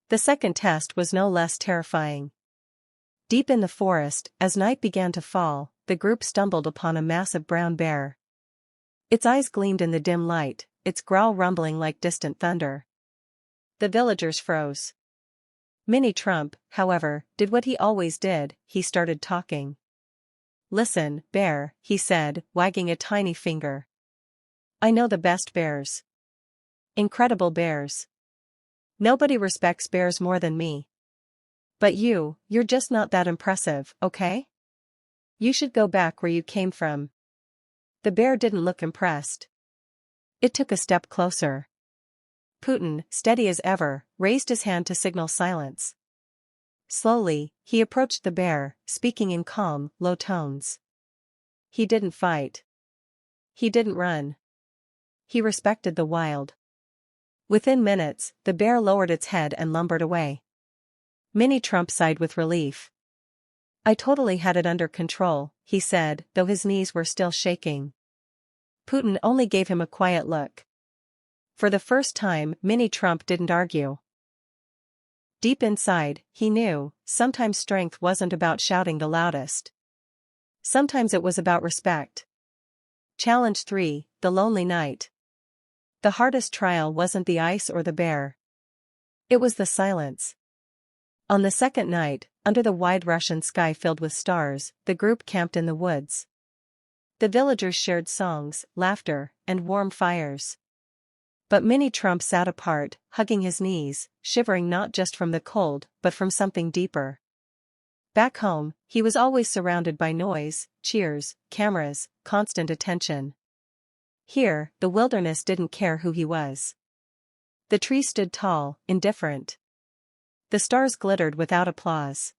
The second test was no less terrifying. Deep in the forest, as night began to fall, the group stumbled upon a massive brown bear. Its eyes gleamed in the dim light, its growl rumbling like distant thunder. The villagers froze. Minnie Trump, however, did what he always did, he started talking. "Listen, bear," he said, wagging a tiny finger. "I know the best bears. Incredible bears. Nobody respects bears more than me. But you're just not that impressive, okay? You should go back where you came from." The bear didn't look impressed. It took a step closer. Putin, steady as ever, raised his hand to signal silence. Slowly, he approached the bear, speaking in calm, low tones. He didn't fight. He didn't run. He respected the wild. Within minutes, the bear lowered its head and lumbered away. Minnie Trump sighed with relief. "I totally had it under control," he said, though his knees were still shaking. Putin only gave him a quiet look. For the first time, Minnie Trump didn't argue. Deep inside, he knew, sometimes strength wasn't about shouting the loudest. Sometimes it was about respect. Challenge 3, the lonely night. The hardest trial wasn't the ice or the bear. It was the silence. On the second night, under the wide Russian sky filled with stars, the group camped in the woods. The villagers shared songs, laughter, and warm fires. But Minnie Trump sat apart, hugging his knees, shivering not just from the cold, but from something deeper. Back home, he was always surrounded by noise, cheers, cameras, constant attention. Here, the wilderness didn't care who he was. The trees stood tall, indifferent. The stars glittered without applause.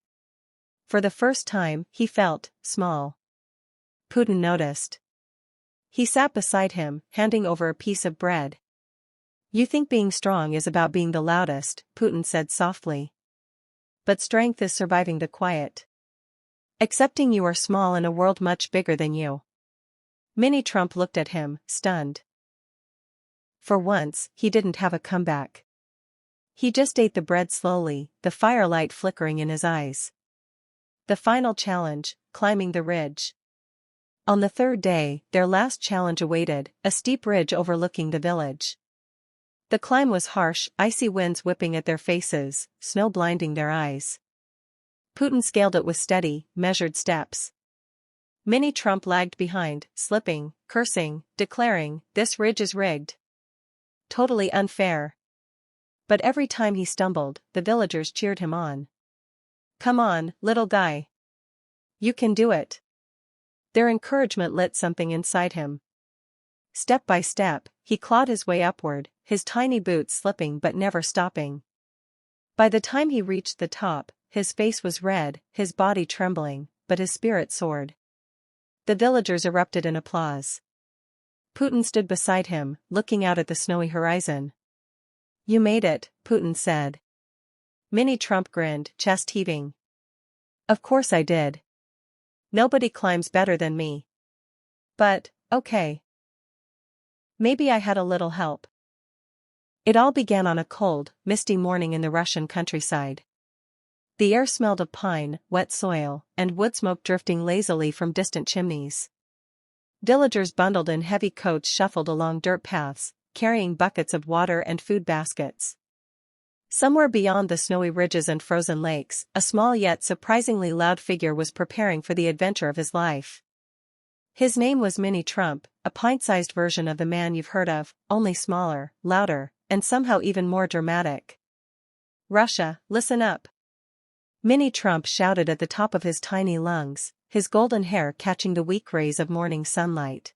For the first time, he felt small. Putin noticed. He sat beside him, handing over a piece of bread. "You think being strong is about being the loudest," Putin said softly. "But strength is surviving the quiet. Accepting you are small in a world much bigger than you." Minnie Trump looked at him, stunned. For once, he didn't have a comeback. He just ate the bread slowly, the firelight flickering in his eyes. The final challenge, climbing the ridge. On the third day, their last challenge awaited, a steep ridge overlooking the village. The climb was harsh, icy winds whipping at their faces, snow blinding their eyes. Putin scaled it with steady, measured steps. Minnie Trump lagged behind, slipping, cursing, declaring, "This ridge is rigged. Totally unfair." But every time he stumbled, the villagers cheered him on. "Come on, little guy. You can do it." Their encouragement lit something inside him. Step by step, he clawed his way upward, his tiny boots slipping but never stopping. By the time he reached the top, his face was red, his body trembling, but his spirit soared. The villagers erupted in applause. Putin stood beside him, looking out at the snowy horizon. "You made it," Putin said. Minnie Trump grinned, chest heaving. "Of course I did. Nobody climbs better than me. But, okay. Maybe I had a little help." It all began on a cold, misty morning in the Russian countryside. The air smelled of pine, wet soil, and wood smoke drifting lazily from distant chimneys. Villagers bundled in heavy coats shuffled along dirt paths, carrying buckets of water and food baskets. Somewhere beyond the snowy ridges and frozen lakes, a small yet surprisingly loud figure was preparing for the adventure of his life. His name was Minnie Trump, a pint-sized version of the man you've heard of, only smaller, louder, and somehow even more dramatic. "Russia, listen up!" Minnie Trump shouted at the top of his tiny lungs, his golden hair catching the weak rays of morning sunlight.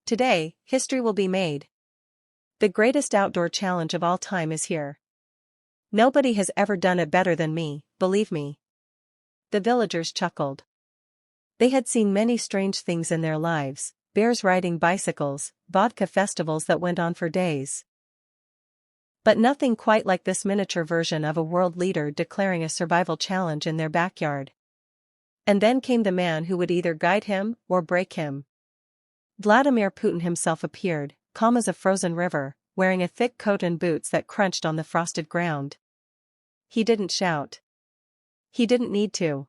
"Today, history will be made. The greatest outdoor challenge of all time is here. Nobody has ever done it better than me, believe me." The villagers chuckled. They had seen many strange things in their lives, bears riding bicycles, vodka festivals that went on for days. But nothing quite like this miniature version of a world leader declaring a survival challenge in their backyard. And then came the man who would either guide him or break him. Vladimir Putin himself appeared, calm as a frozen river, wearing a thick coat and boots that crunched on the frosted ground. He didn't shout. He didn't need to.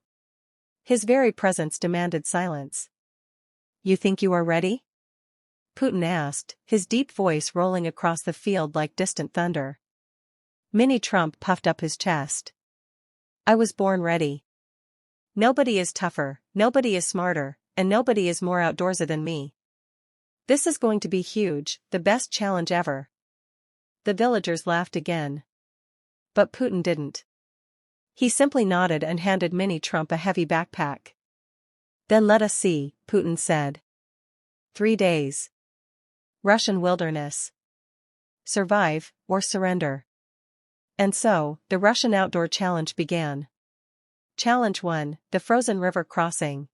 His very presence demanded silence. You think you are ready? Putin asked, his deep voice rolling across the field like distant thunder. Mini Trump puffed up his chest. I was born ready. Nobody is tougher, nobody is smarter, and nobody is more outdoorsy than me. This is going to be huge, the best challenge ever. The villagers laughed again. But Putin didn't. He simply nodded and handed Mini Trump a heavy backpack. Then let us see, Putin said. 3 days. Russian wilderness. Survive, or surrender. And so, the Russian outdoor challenge began. Challenge 1, the frozen river crossing.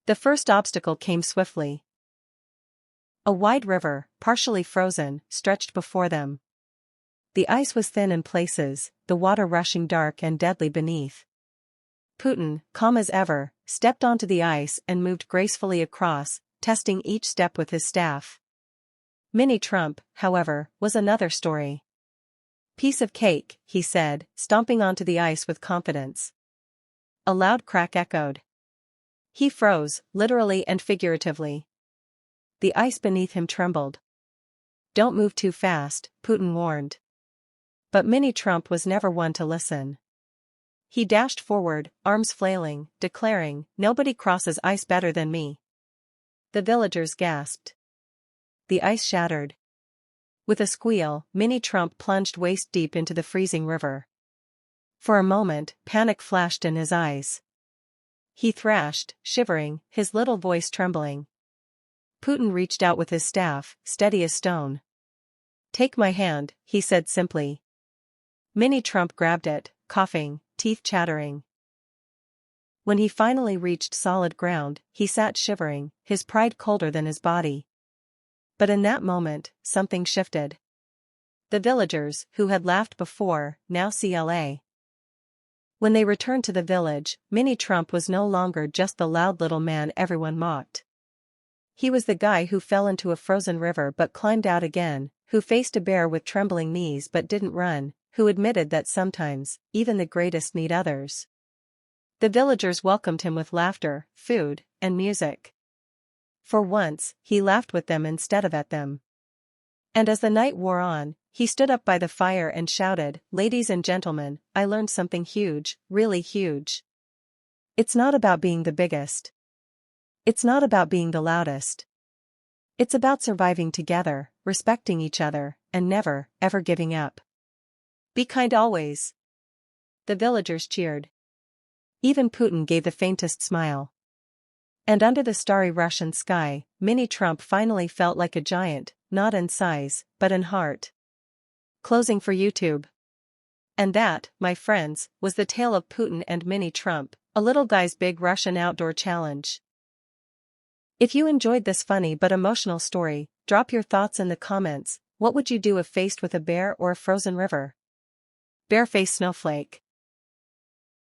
The first obstacle came swiftly. A wide river, partially frozen, stretched before them. The ice was thin in places, the water rushing dark and deadly beneath. Putin, calm as ever, stepped onto the ice and moved gracefully across, testing each step with his staff. Mini Trump, however, was another story. Piece of cake, he said, stomping onto the ice with confidence. A loud crack echoed. He froze, literally and figuratively. The ice beneath him trembled. Don't move too fast, Putin warned. But Mini Trump was never one to listen. He dashed forward, arms flailing, declaring, nobody crosses ice better than me. The villagers gasped. The ice shattered. With a squeal, Mini Trump plunged waist-deep into the freezing river. For a moment, panic flashed in his eyes. He thrashed, shivering, his little voice trembling. Putin reached out with his staff, steady as stone. Take my hand, he said simply. Mini Trump grabbed it, coughing, teeth chattering. When he finally reached solid ground, he sat shivering, his pride colder than his body. But in that moment, something shifted. The villagers, who had laughed before, now CLA. When they returned to the village, Mini Trump was no longer just the loud little man everyone mocked. He was the guy who fell into a frozen river but climbed out again, who faced a bear with trembling knees but didn't run, who admitted that sometimes, even the greatest need others. The villagers welcomed him with laughter, food, and music. For once, he laughed with them instead of at them. And as the night wore on, he stood up by the fire and shouted, Ladies and gentlemen, I learned something huge, really huge. It's not about being the biggest. It's not about being the loudest. It's about surviving together, respecting each other, and never, ever giving up. Be kind always. The villagers cheered. Even Putin gave the faintest smile. And under the starry Russian sky, Mini Trump finally felt like a giant, not in size, but in heart. Closing for YouTube. And that, my friends, was the tale of Putin and Mini Trump, a little guy's big Russian outdoor challenge. If you enjoyed this funny but emotional story, drop your thoughts in the comments. What would you do if faced with a bear or a frozen river? Bear face snowflake.